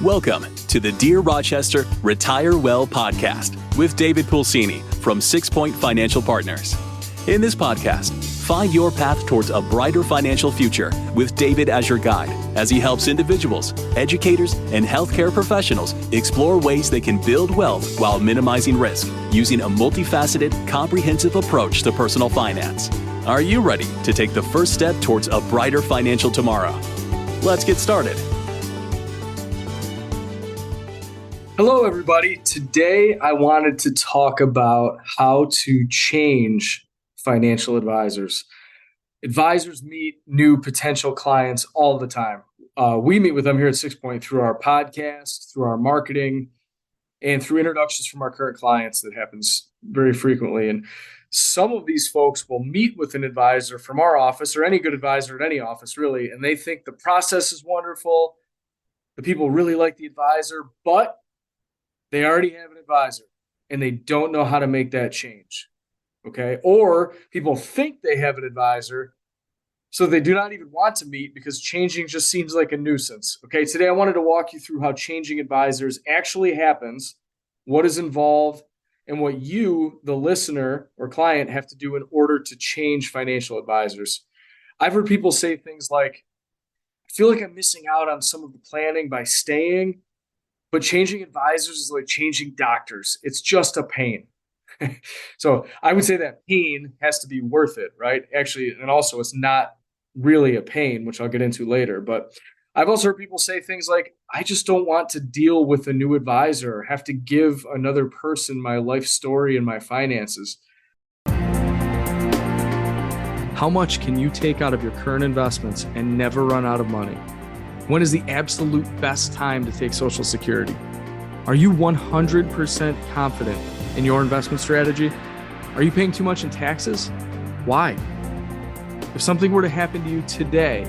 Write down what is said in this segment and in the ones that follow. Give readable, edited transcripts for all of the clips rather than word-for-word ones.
Welcome to the Dear Rochester Retire Well podcast with David Pulcini from 6 Point Financial Partners. In this podcast, find your path towards a brighter financial future with David as your guide as he helps individuals, educators, and healthcare professionals explore ways they can build wealth while minimizing risk using a multifaceted, comprehensive approach to personal finance. Are you ready to take the first step towards a brighter financial tomorrow? Let's get started. Hello, everybody. Today, I wanted to talk about how to change financial advisors. Advisors meet new potential clients all the time. We meet with them here at 6 Point through our podcast, through our marketing, and through introductions from our current clients. That happens very frequently. And some of these folks will meet with an advisor from our office or any good advisor at any office, really, and they think the process is wonderful. The people really like the advisor, but they already have an advisor and they don't know how to make that change. Okay. Or people think they have an advisor, so they do not even want to meet because changing just seems like a nuisance. Okay. Today, I wanted to walk you through how changing advisors actually happens, what is involved, and what you, the listener or client, have to do in order to change financial advisors. I've heard people say things like, I feel like I'm missing out on some of the planning by staying. But changing advisors is like changing doctors. It's just a pain. So I would say that pain has to be worth it, right? Actually, and also it's not really a pain, which I'll get into later. But I've also heard people say things like, I just don't want to deal with a new advisor or have to give another person my life story and my finances. How much can you take out of your current investments and never run out of money? When is the absolute best time to take Social Security? Are you 100% confident in your investment strategy? Are you paying too much in taxes? Why? If something were to happen to you today,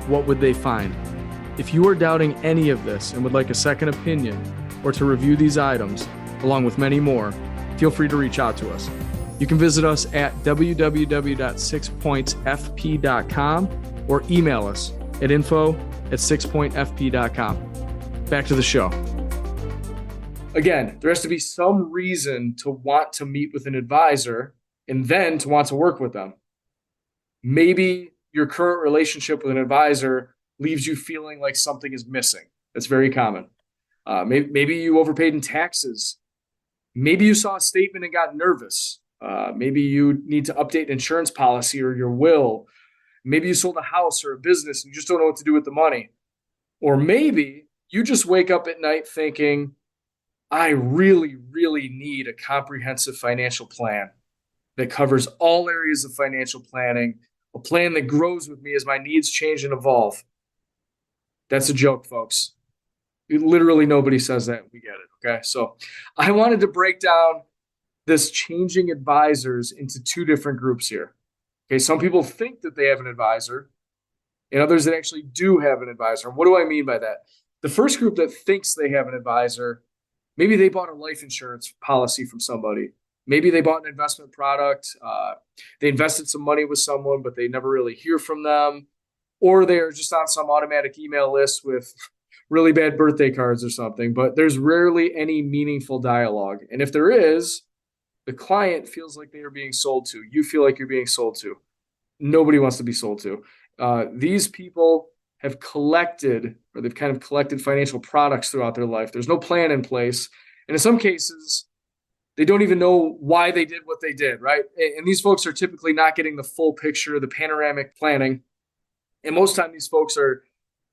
what would they find? If you are doubting any of this and would like a second opinion or to review these items, along with many more, feel free to reach out to us. You can visit us at www.sixpointsfp.com or email us at info@sixpointfp.com. Back to the show. Again, there has to be some reason to want to meet with an advisor and then to want to work with them. Maybe your current relationship with an advisor leaves you feeling like something is missing. That's very common. Maybe you overpaid in taxes. Maybe you saw a statement and got nervous. Maybe you need to update an insurance policy or your will. Maybe you sold a house or a business and you just don't know what to do with the money. Or maybe you just wake up at night thinking, I really, really need a comprehensive financial plan that covers all areas of financial planning, a plan that grows with me as my needs change and evolve. That's a joke, folks. Literally nobody says that. We get it. Okay. So I wanted to break down this changing advisors into two different groups here. Okay, some people think that they have an advisor and others that actually do have an advisor. And what do I mean by that? The first group that thinks they have an advisor, maybe they bought a life insurance policy from somebody. Maybe they bought an investment product. They invested some money with someone, but they never really hear from them. Or they're just on some automatic email list with really bad birthday cards or something. But there's rarely any meaningful dialogue. And if there is, the client feels like they are being sold to. You feel like you're being sold to. Nobody wants to be sold to. These people have collected, or they've kind of collected financial products throughout their life. There's no plan in place. And in some cases, they don't even know why they did what they did, right? And these folks are typically not getting the full picture, the panoramic planning. And most time these folks are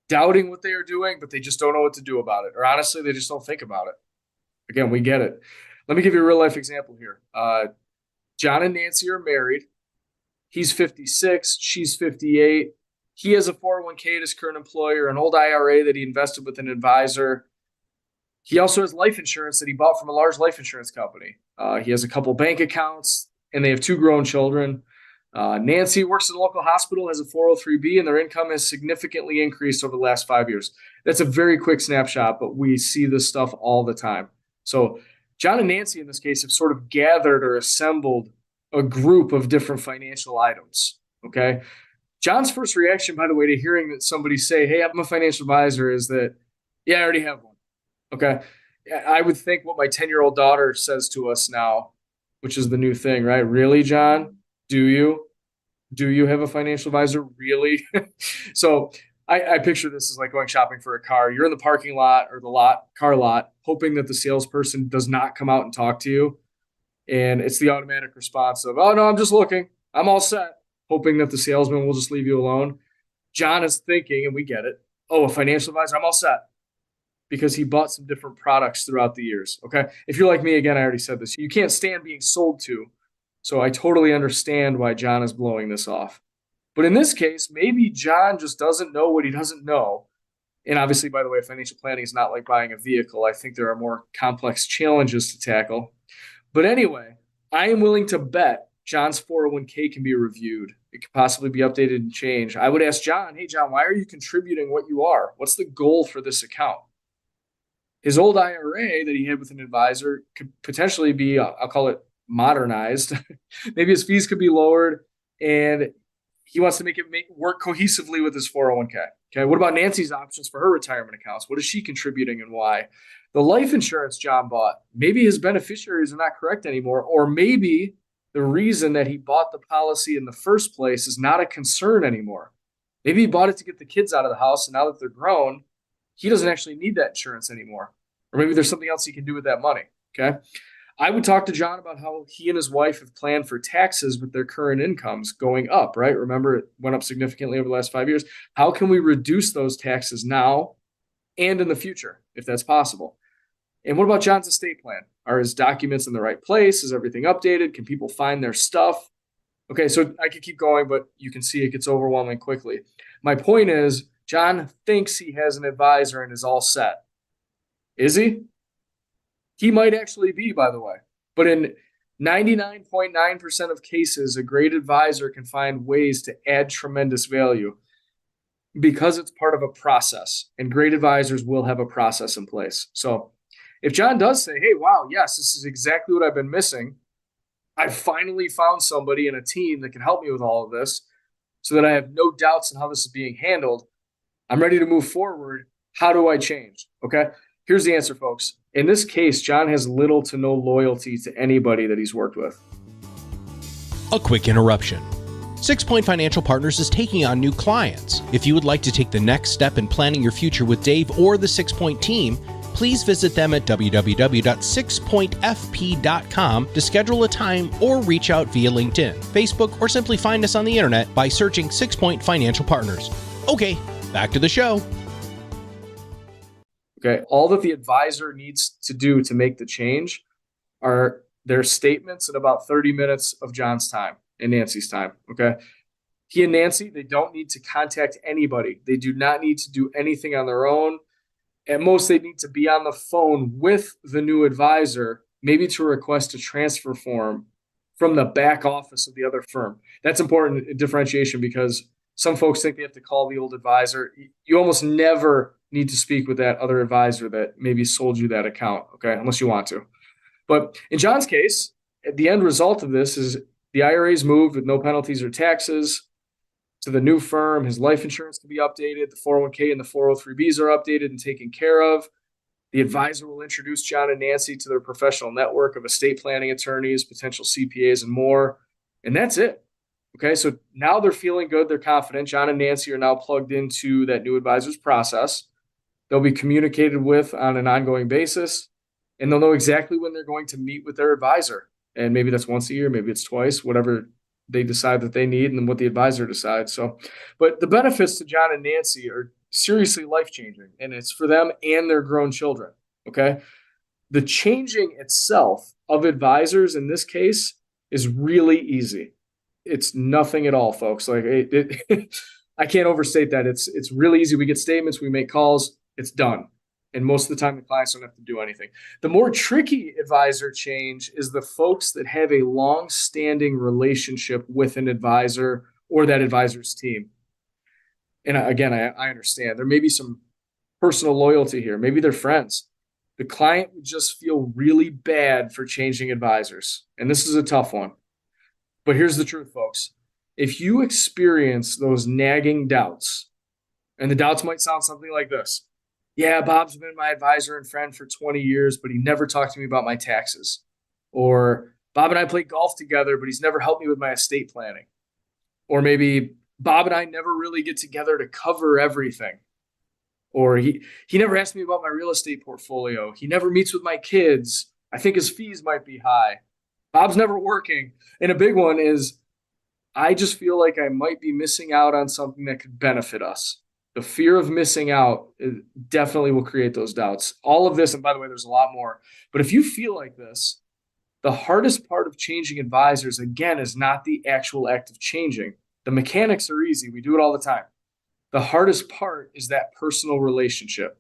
doubting what they are doing, but they just don't know what to do about it. Or honestly, they just don't think about it. Again, we get it. Let me give you a real life example here. John and Nancy are married. He's 56. She's 58. He has a 401k at his current employer, an old IRA that he invested with an advisor. He also has life insurance that he bought from a large life insurance company. He has a couple bank accounts, and they have two grown children. Nancy works at a local hospital, has a 403b, and their income has significantly increased over the last 5 years. That's a very quick snapshot, but we see this stuff all the time. So John and Nancy, in this case, have sort of gathered or assembled a group of different financial items, okay? John's first reaction, by the way, to hearing that somebody say, hey, I'm a financial advisor is that, yeah, I already have one. Okay. I would think what my 10-year-old daughter says to us now, which is the new thing, right? Really, John? Do you? Do you have a financial advisor? Really? So I picture this as like going shopping for a car. You're in the parking lot or the car lot, hoping that the salesperson does not come out and talk to you. And it's the automatic response of, oh, no, I'm just looking. I'm all set. Hoping that the salesman will just leave you alone. John is thinking, and we get it. Oh, a financial advisor, I'm all set, because he bought some different products throughout the years. Okay. If you're like me, again, I already said this, you can't stand being sold to. So I totally understand why John is blowing this off. But in this case, maybe John just doesn't know what he doesn't know. And obviously, by the way, financial planning is not like buying a vehicle. I think there are more complex challenges to tackle. But anyway, I am willing to bet John's 401k can be reviewed. It could possibly be updated and changed. I would ask John, hey, John, why are you contributing what you are? What's the goal for this account? His old IRA that he had with an advisor could potentially be, I'll call it modernized. Maybe his fees could be lowered, and he wants to make it work cohesively with his 401k. Okay. What about Nancy's options for her retirement accounts? What is she contributing and why? The life insurance John bought, maybe his beneficiaries are not correct anymore, or maybe the reason that he bought the policy in the first place is not a concern anymore. Maybe he bought it to get the kids out of the house, and now that they're grown, he doesn't actually need that insurance anymore. Or maybe there's something else he can do with that money. Okay. I would talk to John about how he and his wife have planned for taxes with their current incomes going up, right? Remember, it went up significantly over the last 5 years. How can we reduce those taxes now and in the future, if that's possible? And what about John's estate plan? Are his documents in the right place? Is everything updated? Can people find their stuff? Okay, so I could keep going, but you can see it gets overwhelming quickly. My point is, John thinks he has an advisor and is all set. Is he? He might actually be, by the way. But in 99.9% of cases, a great advisor can find ways to add tremendous value because it's part of a process, and great advisors will have a process in place. So if John does say, hey, wow, yes, this is exactly what I've been missing. I finally found somebody in a team that can help me with all of this so that I have no doubts on how this is being handled. I'm ready to move forward. How do I change? Okay. Here's the answer, folks. In this case, John has little to no loyalty to anybody that he's worked with. A quick interruption. 6 Point Financial Partners is taking on new clients. If you would like to take the next step in planning your future with Dave or the 6 Point team, please visit them at www.sixpointfp.com to schedule a time or reach out via LinkedIn, Facebook, or simply find us on the internet by searching 6 Point Financial Partners. Okay, back to the show. Okay, all that the advisor needs to do to make the change are their statements in about 30 minutes of John's time and Nancy's time. Okay, he and Nancy, they don't need to contact anybody. They do not need to do anything on their own. At most, they need to be on the phone with the new advisor, maybe to request a transfer form from the back office of the other firm. That's important differentiation because some folks think they have to call the old advisor. You almost never need to speak with that other advisor that maybe sold you that account, okay, unless you want to. But in John's case, the end result of this is the IRA's moved with no penalties or taxes to the new firm. His life insurance can be updated. The 401k and the 403bs are updated and taken care of. The advisor will introduce John and Nancy to their professional network of estate planning attorneys, potential CPAs, and more. And that's it. Okay, so now they're feeling good. They're confident. John and Nancy are now plugged into that new advisor's process. They'll be communicated with on an ongoing basis, and they'll know exactly when they're going to meet with their advisor. And maybe that's once a year, maybe it's twice, whatever they decide that they need and then what the advisor decides. So, but the benefits to John and Nancy are seriously life-changing, and it's for them and their grown children. Okay, the changing itself of advisors in this case is really easy. It's nothing at all, folks. Like I can't overstate that. It's really easy. We get statements, we make calls, it's done. And most of the time, the clients don't have to do anything. The more tricky advisor change is the folks that have a long-standing relationship with an advisor or that advisor's team. And again, I understand. There may be some personal loyalty here. Maybe they're friends. The client would just feel really bad for changing advisors. And this is a tough one. But here's the truth, folks. If you experience those nagging doubts, and the doubts might sound something like this. yeah, Bob's been my advisor and friend for 20 years, but he never talked to me about my taxes. Or Bob and I play golf together, but he's never helped me with my estate planning. Or maybe Bob and I never really get together to cover everything. Or he never asked me about my real estate portfolio. He never meets with my kids. I think his fees might be high. Bob's never working. And a big one is I just feel like I might be missing out on something that could benefit us. The fear of missing out definitely will create those doubts. All of this, and by the way, there's a lot more. But if you feel like this, the hardest part of changing advisors, again, is not the actual act of changing. The mechanics are easy. We do it all the time. The hardest part is that personal relationship.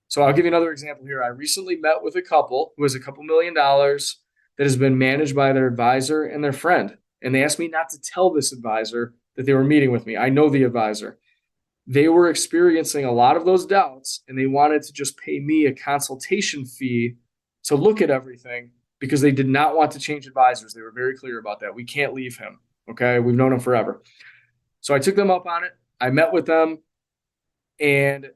So I'll give you another example here. I recently met with a couple who has a couple $1 million that has been managed by their advisor and their friend. And they asked me not to tell this advisor that they were meeting with me. I know the advisor. They were experiencing a lot of those doubts, and they wanted to just pay me a consultation fee to look at everything because they did not want to change advisors. They were very clear about that. We can't leave him. Okay. We've known him forever. So I took them up on it. I met with them, and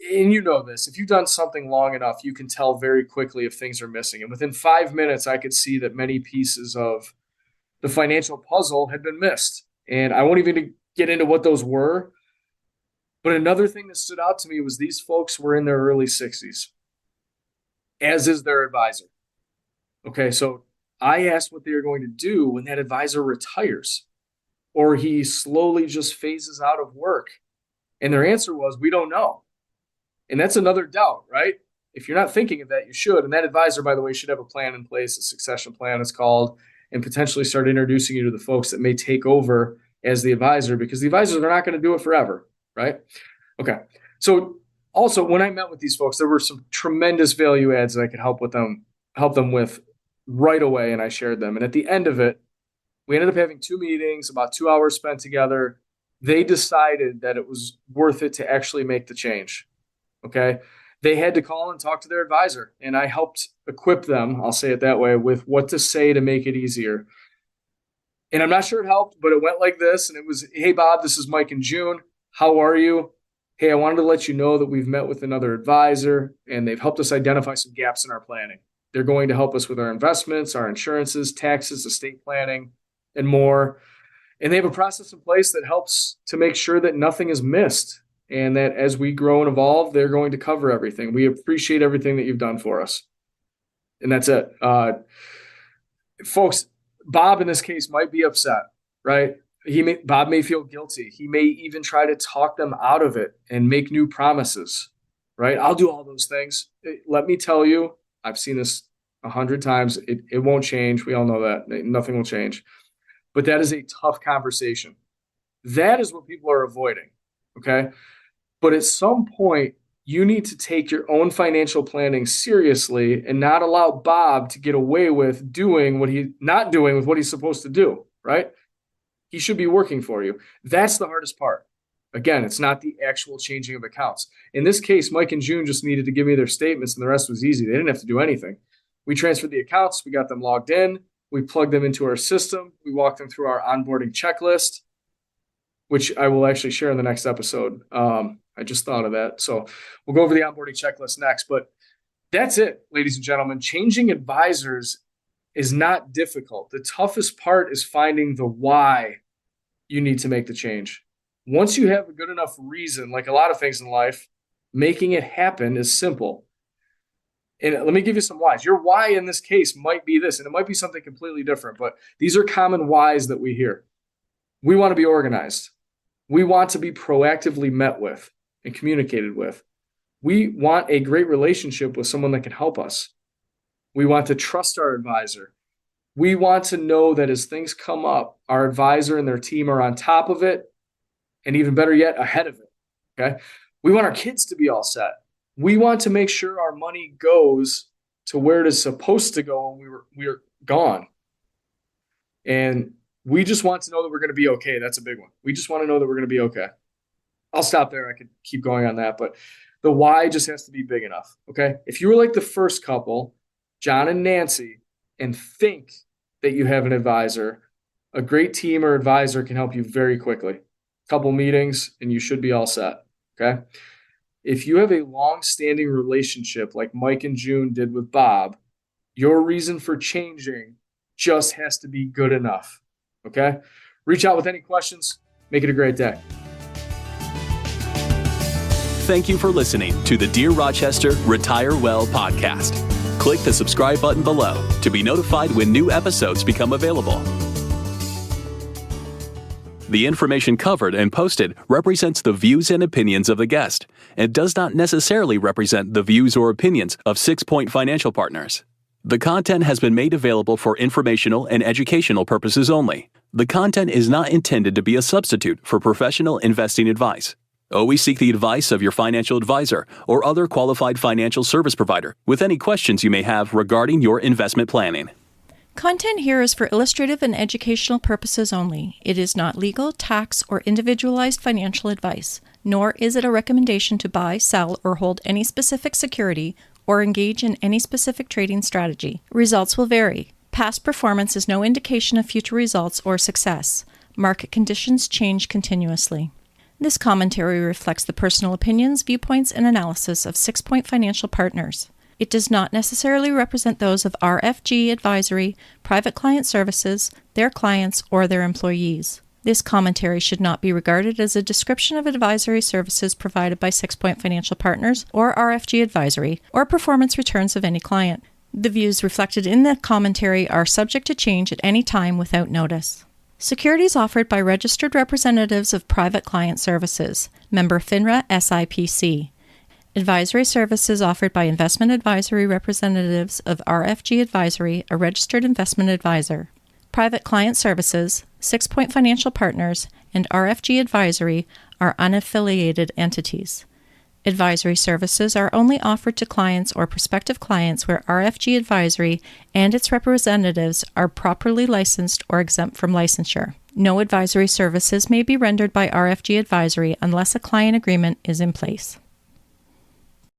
you know this, if you've done something long enough, you can tell very quickly if things are missing. And within 5 minutes, I could see that many pieces of the financial puzzle had been missed. And I won't even get into what those were. But another thing that stood out to me was these folks were in their early 60s, as is their advisor. Okay, so I asked what they are going to do when that advisor retires or he slowly just phases out of work. And their answer was, we don't know. And that's another doubt, right? If you're not thinking of that, you should. And that advisor, by the way, should have a plan in place, a succession plan it's called, and potentially start introducing you to the folks that may take over as the advisor, because the advisors are not going to do it forever, right? Okay. So also, when I met with these folks, there were some tremendous value adds that I could help them with right away, and I shared them. And at the end of it, we ended up having 2 meetings, about 2 hours spent together. They decided that it was worth it to actually make the change. Okay. They had to call and talk to their advisor, and I helped equip them, I'll say it that way, with what to say to make it easier. And I'm not sure it helped, but it went like this. And it was, hey, Bob, this is Mike and June. How are you? Hey, I wanted to let you know that we've met with another advisor, and they've helped us identify some gaps in our planning. They're going to help us with our investments, our insurances, taxes, estate planning, and more. And they have a process in place that helps to make sure that nothing is missed, and that as we grow and evolve, they're going to cover everything. We appreciate everything that you've done for us. And that's it. Folks, Bob in this case might be upset, right? Bob may feel guilty. He may even try to talk them out of it and make new promises, right? I'll do all those things. Let me tell you, I've seen this 100 times. It won't change. We all know that. Nothing will change. But that is a tough conversation. That is what people are avoiding, okay? But at some point, you need to take your own financial planning seriously and not allow Bob to get away with not doing with what he's supposed to do, right? He should be working for you. That's the hardest part. Again, it's not the actual changing of accounts. In this case, Mike and June just needed to give me their statements, and the rest was easy. They didn't have to do anything. We transferred the accounts. We got them logged in. We plugged them into our system. We walked them through our onboarding checklist, which I will actually share in the next episode. I just thought of that. So we'll go over the onboarding checklist next. But that's it, ladies and gentlemen. Changing advisors is not difficult. The toughest part is finding the why you need to make the change. Once you have a good enough reason, like a lot of things in life, making it happen is simple. And let me give you some whys. Your why in this case might be this, and it might be something completely different, but these are common whys that we hear. We want to be organized. We want to be proactively met with and communicated with. We want a great relationship with someone that can help us. We want to trust our advisor. We want to know that as things come up, our advisor and their team are on top of it, and even better yet, ahead of it. Okay. We want our kids to be all set. We want to make sure our money goes to where it is supposed to go when we're gone. And we just want to know that we're going to be okay. That's a big one. We just want to know that we're going to be okay. I'll stop there. I could keep going on that, but the why just has to be big enough. Okay. If you were like the first couple, John and Nancy, and think that you have an advisor, a great team or advisor can help you very quickly. Couple meetings and you should be all set. Okay. if you have a long-standing relationship like Mike and June did with Bob, your reason for changing just has to be good enough. Okay? Reach out with any questions. Make it a great day. Thank you for listening to the Dear Rochester Retire Well podcast. Click the subscribe button below to be notified when new episodes become available. The information covered and posted represents the views and opinions of the guest and does not necessarily represent the views or opinions of 6 Point Financial Partners. The content has been made available for informational and educational purposes only. The content is not intended to be a substitute for professional investing advice. Always seek the advice of your financial advisor or other qualified financial service provider with any questions you may have regarding your investment planning. Content here is for illustrative and educational purposes only. It is not legal, tax, or individualized financial advice, nor is it a recommendation to buy, sell, or hold any specific security or engage in any specific trading strategy. Results will vary. Past performance is no indication of future results or success. Market conditions change continuously. This commentary reflects the personal opinions, viewpoints, and analysis of 6 Point Financial Partners. It does not necessarily represent those of RFG Advisory, Private Client Services, their clients, or their employees. This commentary should not be regarded as a description of advisory services provided by 6 Point Financial Partners or RFG Advisory, or performance returns of any client. The views reflected in the commentary are subject to change at any time without notice. Securities offered by registered representatives of Private Client Services, member FINRA SIPC. Advisory services offered by investment advisory representatives of RFG Advisory, a registered investment advisor. Private Client Services, 6 Point Financial Partners, and RFG Advisory are unaffiliated entities. Advisory services are only offered to clients or prospective clients where RFG Advisory and its representatives are properly licensed or exempt from licensure. No advisory services may be rendered by RFG Advisory unless a client agreement is in place.